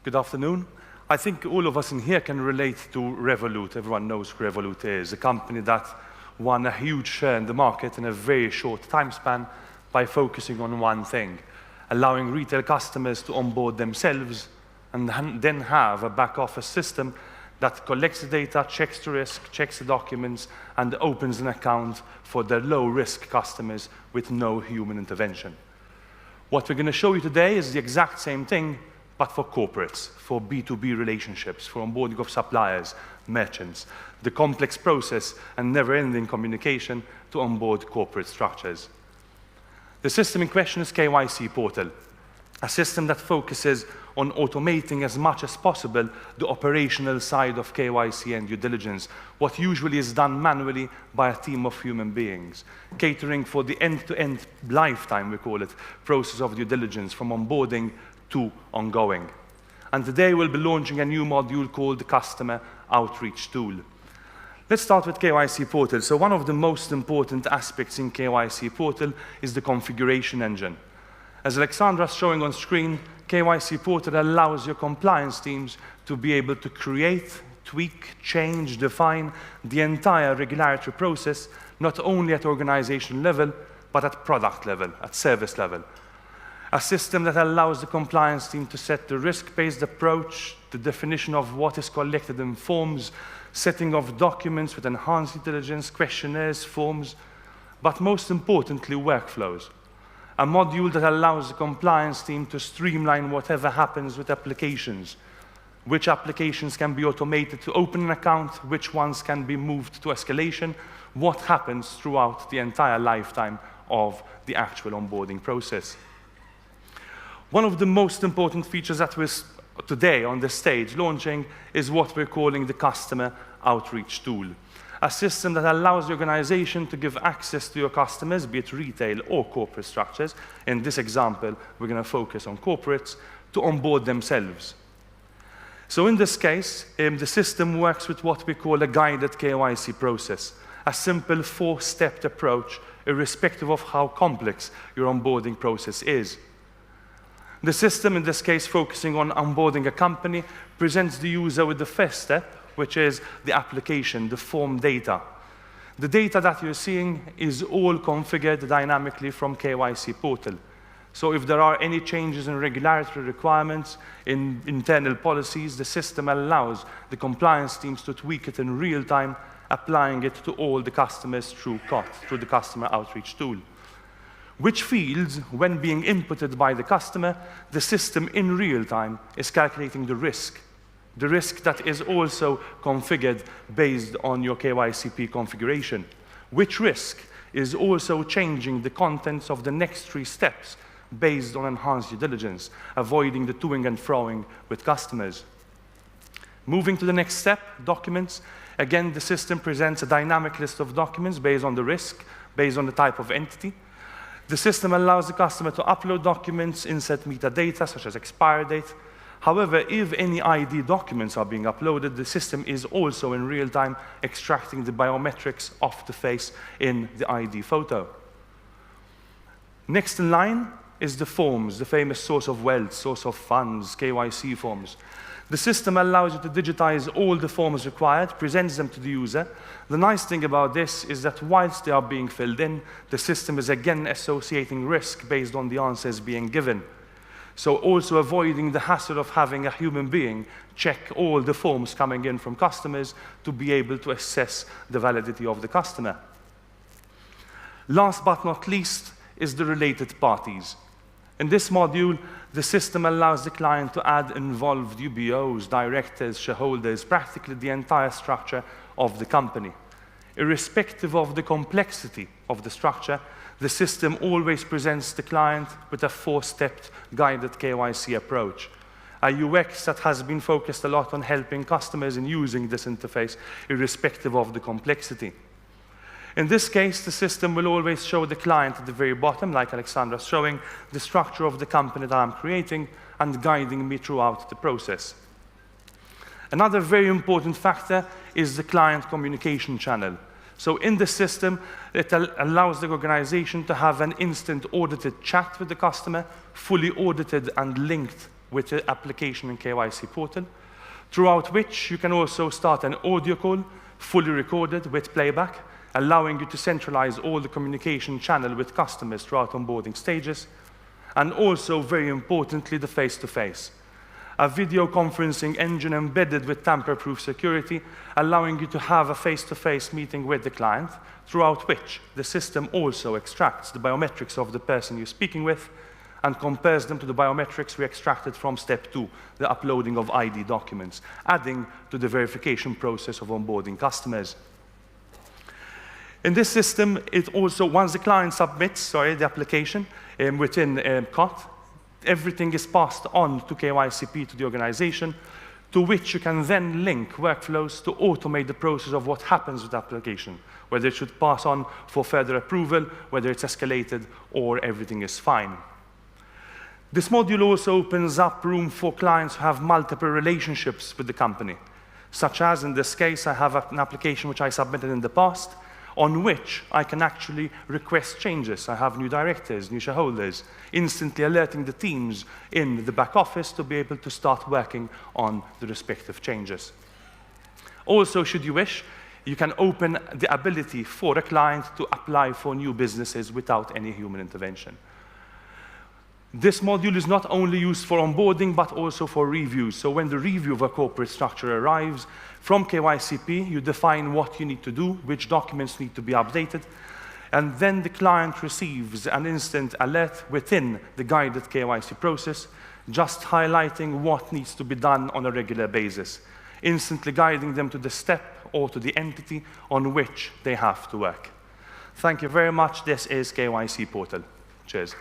Good afternoon. I think all of us in here can relate to Revolut. Everyone knows who Revolut is, a company that won a huge share in the market in a very short time span by focusing on one thing, allowing retail customers to onboard themselves and then have a back office system that collects the data, checks the risk, checks the documents, and opens an account for their low-risk customers with no human intervention. What we're going to show you today is the exact same thing, but for corporates, for B2B relationships, for onboarding of suppliers, merchants, the complex process and never-ending communication to onboard corporate structures. The system in question is KYC Portal, a system that focuses on automating as much as possible the operational side of KYC and due diligence, what usually is done manually by a team of human beings, catering for the end-to-end lifetime, we call it, process of due diligence from onboarding to ongoing. And today we'll be launching a new module called the Customer Outreach Tool. Let's start with KYC Portal. So one of the most important aspects in KYC Portal is the configuration engine. As Alexandra's showing on screen, KYC Portal allows your compliance teams to be able to create, tweak, change, define the entire regulatory process, not only at organization level, but at product level, at service level. A system that allows the compliance team to set the risk-based approach, the definition of what is collected in forms, setting of documents with enhanced intelligence, questionnaires, forms, but most importantly, workflows. A module that allows the compliance team to streamline whatever happens with applications, which applications can be automated to open an account, which ones can be moved to escalation, what happens throughout the entire lifetime of the actual onboarding process. One of the most important features that we're today on the stage launching is what we're calling the Customer Outreach Tool, a system that allows the organization to give access to your customers, be it retail or corporate structures. In this example, we're going to focus on corporates, to onboard themselves. So in this case, the system works with what we call a guided KYC process, a simple four-step approach, irrespective of how complex your onboarding process is. The system, in this case, focusing on onboarding a company, presents the user with the first step, which is the application, the form data. The data that you're seeing is all configured dynamically from KYC Portal. So if there are any changes in regulatory requirements, in internal policies, the system allows the compliance teams to tweak it in real time, applying it to all the customers through COT, through the Customer Outreach Tool. Which fields, when being inputted by the customer, the system in real time is calculating the risk that is also configured based on your KYCP configuration. Which risk is also changing the contents of the next three steps based on enhanced due diligence, avoiding the toing and froing with customers. Moving to the next step, documents. Again, the system presents a dynamic list of documents based on the risk, based on the type of entity. The system allows the customer to upload documents, insert metadata, such as expire date. However, if any ID documents are being uploaded, the system is also in real time extracting the biometrics off the face in the ID photo. Next in line is the forms, the famous source of wealth, source of funds, KYC forms. The system allows you to digitize all the forms required, presents them to the user. The nice thing about this is that whilst they are being filled in, the system is again associating risk based on the answers being given. So also avoiding the hassle of having a human being check all the forms coming in from customers to be able to assess the validity of the customer. Last but not least is the related parties. In this module, the system allows the client to add involved UBOs, directors, shareholders, practically the entire structure of the company. Irrespective of the complexity of the structure, the system always presents the client with a four-step guided KYC approach, a UX that has been focused a lot on helping customers in using this interface, irrespective of the complexity. In this case, the system will always show the client at the very bottom, like Alexandra's showing, the structure of the company that I'm creating and guiding me throughout the process. Another very important factor is the client communication channel. So in the system, it allows the organization to have an instant audited chat with the customer, fully audited and linked with the application in KYC Portal, throughout which you can also start an audio call, fully recorded with playback, allowing you to centralize all the communication channel with customers throughout onboarding stages, and also, very importantly, the face-to-face. A video conferencing engine embedded with tamper-proof security, allowing you to have a face-to-face meeting with the client, throughout which the system also extracts the biometrics of the person you're speaking with and compares them to the biometrics we extracted from step 2, the uploading of ID documents, adding to the verification process of onboarding customers. In this system, it also, once the client submits, the application within COT, everything is passed on to KYCP, to the organization, to which you can then link workflows to automate the process of what happens with the application, whether it should pass on for further approval, whether it's escalated, or everything is fine. This module also opens up room for clients who have multiple relationships with the company, such as, in this case, I have an application which I submitted in the past, on which I can actually request changes. I have new directors, new shareholders, instantly alerting the teams in the back office to be able to start working on the respective changes. Also, should you wish, you can open the ability for a client to apply for new businesses without any human intervention. This module is not only used for onboarding, but also for reviews. So when the review of a corporate structure arrives, from KYCP, you define what you need to do, which documents need to be updated, and then the client receives an instant alert within the guided KYC process, just highlighting what needs to be done on a regular basis, instantly guiding them to the step or to the entity on which they have to work. Thank you very much. This is KYC Portal. Cheers.